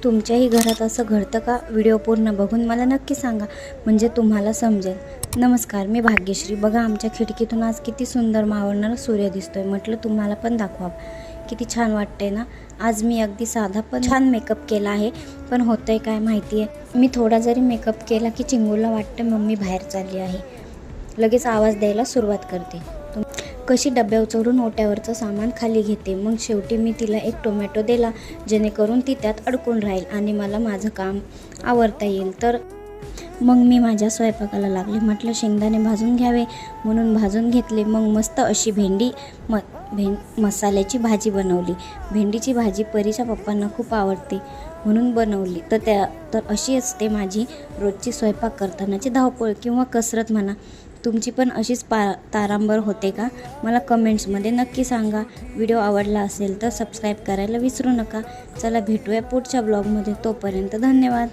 तुमच्याही घरात असं घडतं का? व्हिडिओ पूर्ण बघून मला नक्की सांगा, म्हणजे तुम्हाला समजेल. नमस्कार, मी भाग्यश्री. बघा, आमच्या खिडकीतून आज किती सुंदर मावळणारा सूर्य दिसतोय. म्हटलं तुम्हाला पण दाखवा. किती छान वाटतंय ना. आज मी अगदी साधा पण छान मेकअप केला आहे. पण होतंय काय माहिती आहे, मी थोडा जरी मेकअप केला की चिंगूला वाटतं मम्मी बाहेर चालली आहे. लगेच आवाज द्यायला सुरुवात करते. कशी डब्यावर चढून ओट्यावरचं सामान खाली घेते. मग शेवटी मी तिला एक टोमॅटो दिला, जेणेकरून ती त्यात अडकून राहील आणि मला माझं काम आवरता येईल. तर मग मी माझ्या स्वयंपाकाला लागले. म्हटलं शेंगदाणे भाजून घ्यावे, म्हणून भाजून घेतले. मग मस्त अशी मसाल्याची भाजी बनवली. भेंडीची भाजी परीच्या पप्पांना खूप आवडते म्हणून बनवली. तर अशी असते माझी रोजची स्वयंपाक करतानाची धावपळ किंवा कसरत म्हणा. तुमची पण अशीच तारांबळ होते का? मला कमेंट्समध्ये नक्की सांगा. व्हिडिओ आवडला असेल तर सबस्क्राईब करायला विसरू नका. चला भेटूया पुढच्या ब्लॉगमध्ये. तोपर्यंत धन्यवाद.